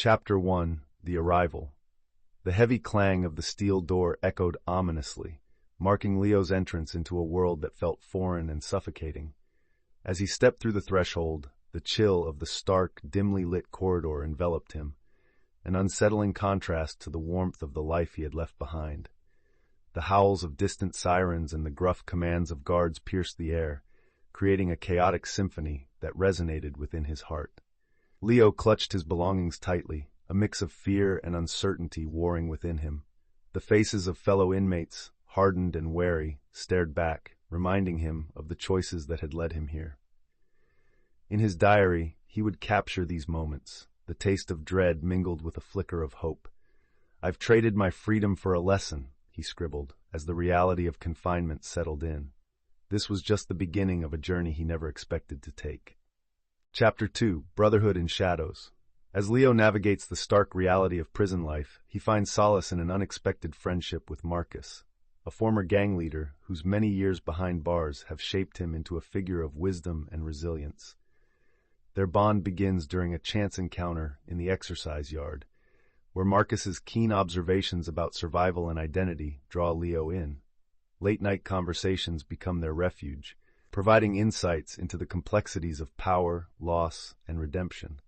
Chapter 1: The Arrival. The heavy clang of the steel door echoed ominously, marking Leo's entrance into a world that felt foreign and suffocating. As he stepped through the threshold, the chill of the stark, dimly lit corridor enveloped him, an unsettling contrast to the warmth of the life he had left behind. The howls of distant sirens and the gruff commands of guards pierced the air, creating a chaotic symphony that resonated within his heart. Leo clutched his belongings tightly, a mix of fear and uncertainty warring within him. The faces of fellow inmates, hardened and wary, stared back, reminding him of the choices that had led him here. In his diary, he would capture these moments, the taste of dread mingled with a flicker of hope. "I've traded my freedom for a lesson," he scribbled, as the reality of confinement settled in. This was just the beginning of a journey he never expected to take. Chapter 2: Brotherhood in Shadows. As Leo navigates the stark reality of prison life, he finds solace in an unexpected friendship with Marcus, a former gang leader whose many years behind bars have shaped him into a figure of wisdom and resilience. Their bond begins during a chance encounter in the exercise yard, where Marcus's keen observations about survival and identity draw Leo in. Late-night conversations become their refuge, providing insights into the complexities of power, loss, and redemption.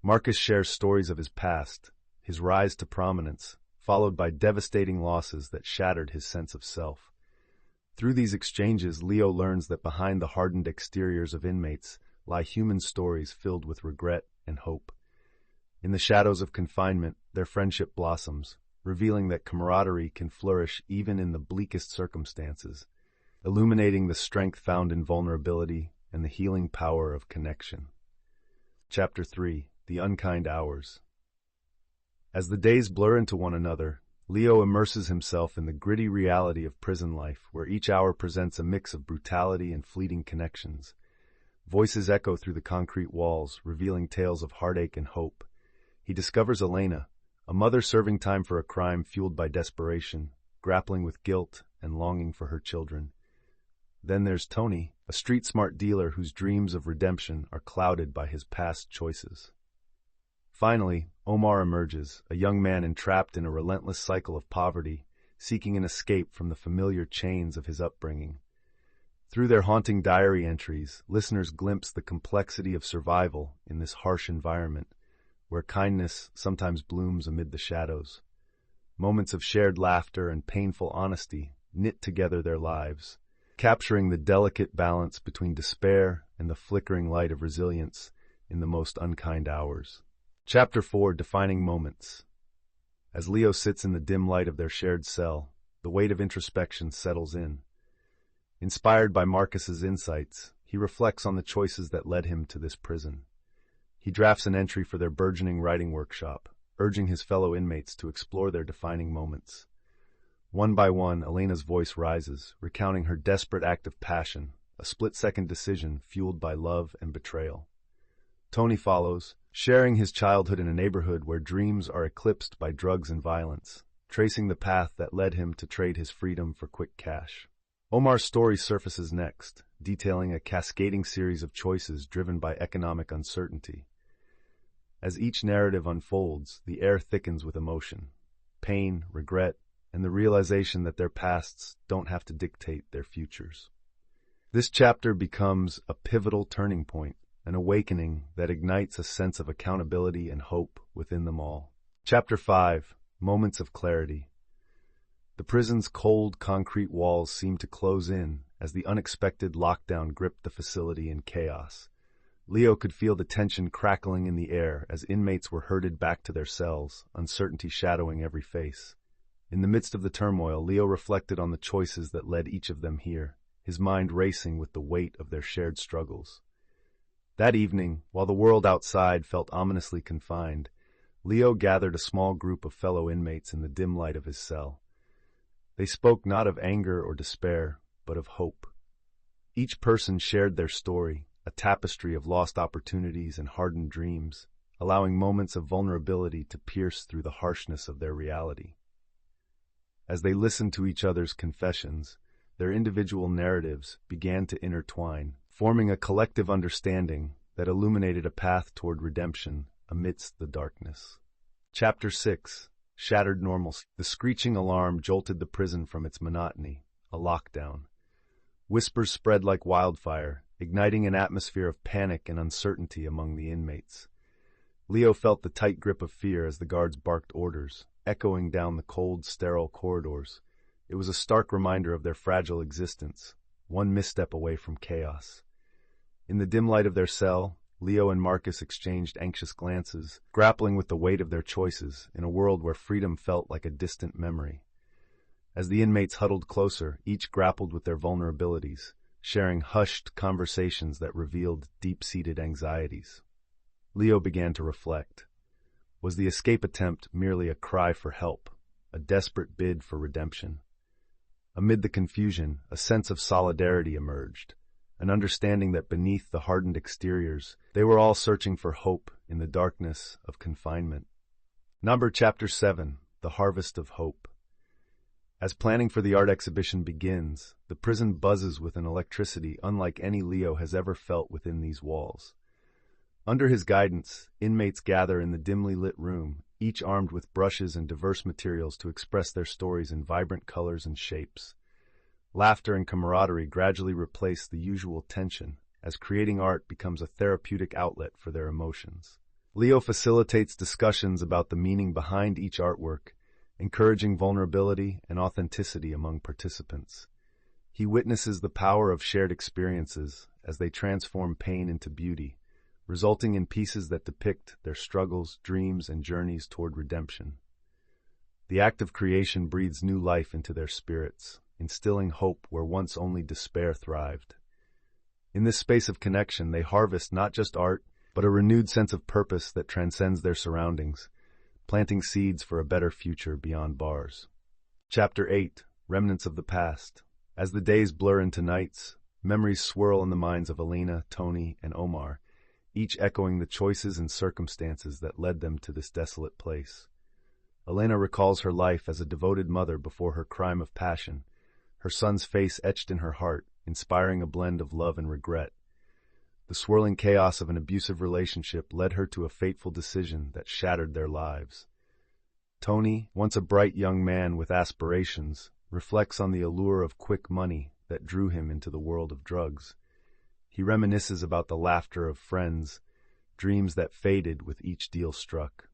Marcus shares stories of his past, his rise to prominence, followed by devastating losses that shattered his sense of self. Through these exchanges, Leo learns that behind the hardened exteriors of inmates lie human stories filled with regret and hope. In the shadows of confinement, their friendship blossoms, revealing that camaraderie can flourish even in the bleakest circumstances, illuminating the strength found in vulnerability and the healing power of connection. Chapter 3: The Unkind Hours. As the days blur into one another, Leo immerses himself in the gritty reality of prison life, where each hour presents a mix of brutality and fleeting connections. Voices echo through the concrete walls, revealing tales of heartache and hope. He discovers Elena, a mother serving time for a crime fueled by desperation, grappling with guilt and longing for her children. Then there's Tony, a street-smart dealer whose dreams of redemption are clouded by his past choices. Finally, Omar emerges, a young man entrapped in a relentless cycle of poverty, seeking an escape from the familiar chains of his upbringing. Through their haunting diary entries, listeners glimpse the complexity of survival in this harsh environment, where kindness sometimes blooms amid the shadows. Moments of shared laughter and painful honesty knit together their lives, capturing the delicate balance between despair and the flickering light of resilience in the most unkind hours. Chapter 4: Defining Moments. As Leo sits in the dim light of their shared cell, the weight of introspection settles in. Inspired by Marcus's insights, he reflects on the choices that led him to this prison. He drafts an entry for their burgeoning writing workshop, urging his fellow inmates to explore their defining moments. One by one, Elena's voice rises, recounting her desperate act of passion, a split-second decision fueled by love and betrayal. Tony follows, sharing his childhood in a neighborhood where dreams are eclipsed by drugs and violence, tracing the path that led him to trade his freedom for quick cash. Omar's story surfaces next, detailing a cascading series of choices driven by economic uncertainty. As each narrative unfolds, the air thickens with emotion, pain, regret, and the realization that their pasts don't have to dictate their futures. This chapter becomes a pivotal turning point, an awakening that ignites a sense of accountability and hope within them all. Chapter 5: Moments of Clarity. The prison's cold, concrete walls seemed to close in as the unexpected lockdown gripped the facility in chaos. Leo could feel the tension crackling in the air as inmates were herded back to their cells, uncertainty shadowing every face. In the midst of the turmoil, Leo reflected on the choices that led each of them here, his mind racing with the weight of their shared struggles. That evening, while the world outside felt ominously confined, Leo gathered a small group of fellow inmates in the dim light of his cell. They spoke not of anger or despair, but of hope. Each person shared their story, a tapestry of lost opportunities and hardened dreams, allowing moments of vulnerability to pierce through the harshness of their reality. As they listened to each other's confessions, their individual narratives began to intertwine, forming a collective understanding that illuminated a path toward redemption, amidst the darkness. Chapter 6. Shattered Normalcy. The screeching alarm jolted the prison from its monotony, a lockdown. Whispers spread like wildfire, igniting an atmosphere of panic and uncertainty among the inmates. Leo felt the tight grip of fear as the guards barked orders, echoing down the cold, sterile corridors. It was a stark reminder of their fragile existence, one misstep away from chaos. In the dim light of their cell, Leo and Marcus exchanged anxious glances, grappling with the weight of their choices in a world where freedom felt like a distant memory. As the inmates huddled closer, each grappled with their vulnerabilities, sharing hushed conversations that revealed deep-seated anxieties. Leo began to reflect. Was the escape attempt merely a cry for help, a desperate bid for redemption? Amid the confusion, a sense of solidarity emerged, an understanding that beneath the hardened exteriors, they were all searching for hope in the darkness of confinement. Chapter 7. The Harvest of Hope. As planning for the art exhibition begins, the prison buzzes with an electricity unlike any Leo has ever felt within these walls. Under his guidance, inmates gather in the dimly lit room, each armed with brushes and diverse materials to express their stories in vibrant colors and shapes. Laughter and camaraderie gradually replace the usual tension, as creating art becomes a therapeutic outlet for their emotions. Leo facilitates discussions about the meaning behind each artwork, encouraging vulnerability and authenticity among participants. He witnesses the power of shared experiences as they transform pain into beauty, resulting in pieces that depict their struggles, dreams, and journeys toward redemption. The act of creation breathes new life into their spirits, instilling hope where once only despair thrived. In this space of connection, they harvest not just art, but a renewed sense of purpose that transcends their surroundings, planting seeds for a better future beyond bars. Chapter 8. Remnants of the Past. As the days blur into nights, memories swirl in the minds of Elena, Tony, and Omar, each echoing the choices and circumstances that led them to this desolate place. Elena recalls her life as a devoted mother before her crime of passion, her son's face etched in her heart, inspiring a blend of love and regret. The swirling chaos of an abusive relationship led her to a fateful decision that shattered their lives. Tony, once a bright young man with aspirations, reflects on the allure of quick money that drew him into the world of drugs. He reminisces about the laughter of friends, dreams that faded with each deal struck.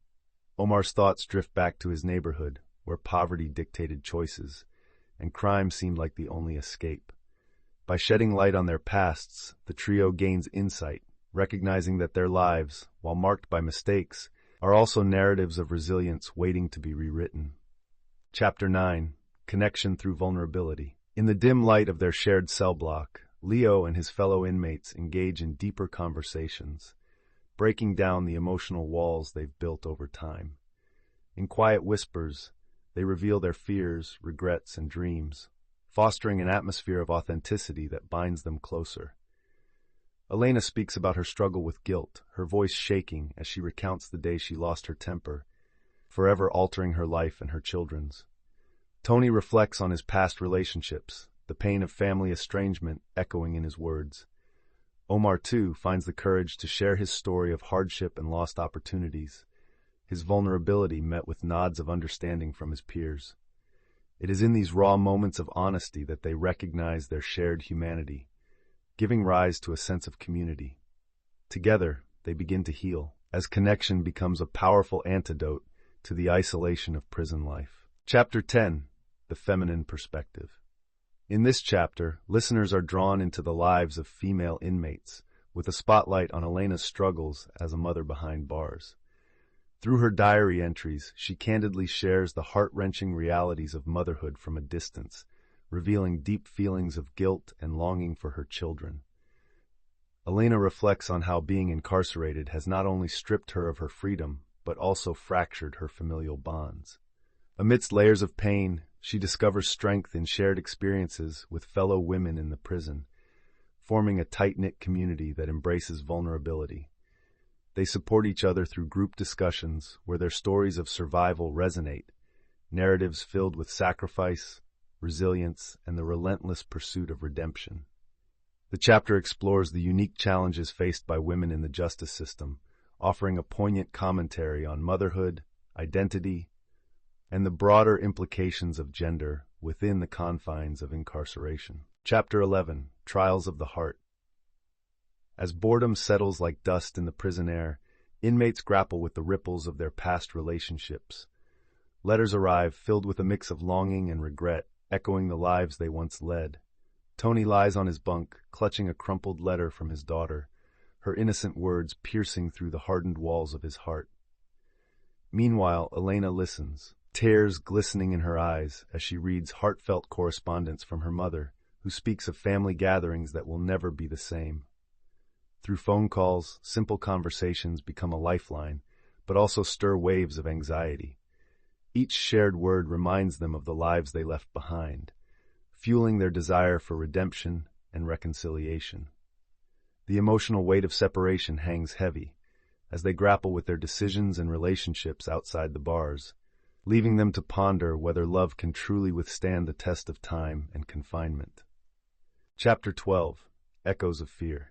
Omar's thoughts drift back to his neighborhood, where poverty dictated choices, and crime seemed like the only escape. By shedding light on their pasts, the trio gains insight, recognizing that their lives, while marked by mistakes, are also narratives of resilience waiting to be rewritten. Chapter 9. Connection through Vulnerability. In the dim light of their shared cell block, Leo and his fellow inmates engage in deeper conversations, breaking down the emotional walls they've built over time. In quiet whispers, they reveal their fears, regrets, and dreams, fostering an atmosphere of authenticity that binds them closer. Elena speaks about her struggle with guilt, her voice shaking as she recounts the day she lost her temper, forever altering her life and her children's. Tony reflects on his past relationships, the pain of family estrangement echoing in his words. Omar, too, finds the courage to share his story of hardship and lost opportunities, his vulnerability met with nods of understanding from his peers. It is in these raw moments of honesty that they recognize their shared humanity, giving rise to a sense of community. Together, they begin to heal, as connection becomes a powerful antidote to the isolation of prison life. Chapter 10. The Feminine Perspective. In this chapter, listeners are drawn into the lives of female inmates, with a spotlight on Elena's struggles as a mother behind bars. Through her diary entries, she candidly shares the heart-wrenching realities of motherhood from a distance, revealing deep feelings of guilt and longing for her children. Elena reflects on how being incarcerated has not only stripped her of her freedom, but also fractured her familial bonds. Amidst layers of pain, she discovers strength in shared experiences with fellow women in the prison, forming a tight-knit community that embraces vulnerability. They support each other through group discussions where their stories of survival resonate, narratives filled with sacrifice, resilience, and the relentless pursuit of redemption. The chapter explores the unique challenges faced by women in the justice system, offering a poignant commentary on motherhood, identity, and the broader implications of gender within the confines of incarceration. Chapter 11: Trials of the Heart. As boredom settles like dust in the prison air, inmates grapple with the ripples of their past relationships. Letters arrive filled with a mix of longing and regret, echoing the lives they once led. Tony lies on his bunk, clutching a crumpled letter from his daughter, her innocent words piercing through the hardened walls of his heart. Meanwhile, Elena listens, tears glistening in her eyes as she reads heartfelt correspondence from her mother, who speaks of family gatherings that will never be the same. Through phone calls, simple conversations become a lifeline, but also stir waves of anxiety. Each shared word reminds them of the lives they left behind, fueling their desire for redemption and reconciliation. The emotional weight of separation hangs heavy as they grapple with their decisions and relationships outside the bars, leaving them to ponder whether love can truly withstand the test of time and confinement. Chapter 12: Echoes of Fear.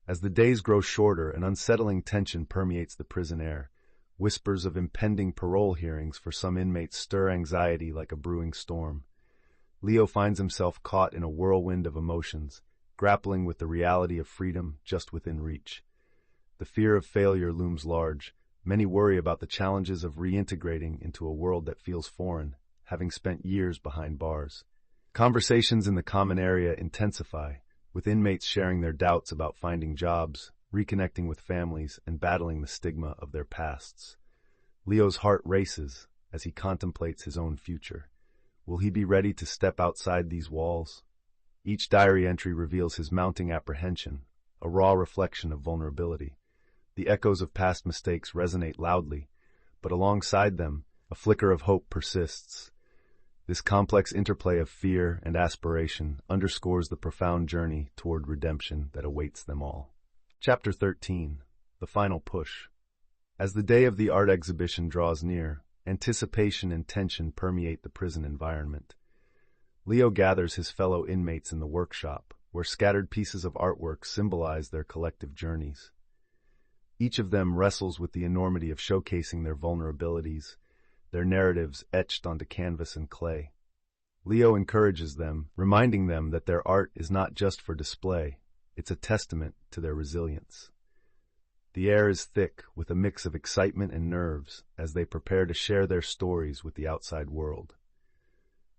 As the days grow shorter, an unsettling tension permeates the prison air. Whispers of impending parole hearings for some inmates stir anxiety like a brewing storm. Leo finds himself caught in a whirlwind of emotions, grappling with the reality of freedom just within reach. The fear of failure looms large. Many worry about the challenges of reintegrating into a world that feels foreign, having spent years behind bars. Conversations in the common area intensify, with inmates sharing their doubts about finding jobs, reconnecting with families, and battling the stigma of their pasts. Leo's heart races as he contemplates his own future. Will he be ready to step outside these walls? Each diary entry reveals his mounting apprehension, a raw reflection of vulnerability. The echoes of past mistakes resonate loudly, but alongside them, a flicker of hope persists. This complex interplay of fear and aspiration underscores the profound journey toward redemption that awaits them all. Chapter 13: The Final Push. As the day of the art exhibition draws near, anticipation and tension permeate the prison environment. Leo gathers his fellow inmates in the workshop, where scattered pieces of artwork symbolize their collective journeys. Each of them wrestles with the enormity of showcasing their vulnerabilities, their narratives etched onto canvas and clay. Leo encourages them, reminding them that their art is not just for display, it's a testament to their resilience. The air is thick with a mix of excitement and nerves as they prepare to share their stories with the outside world.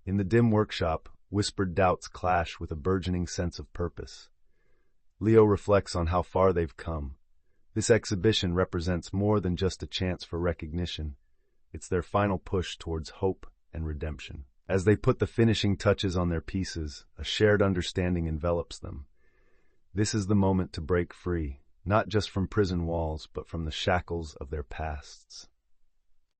In the dim workshop, whispered doubts clash with a burgeoning sense of purpose. Leo reflects on how far they've come. This exhibition represents more than just a chance for recognition. It's their final push towards hope and redemption. As they put the finishing touches on their pieces, a shared understanding envelops them. This is the moment to break free, not just from prison walls, but from the shackles of their pasts.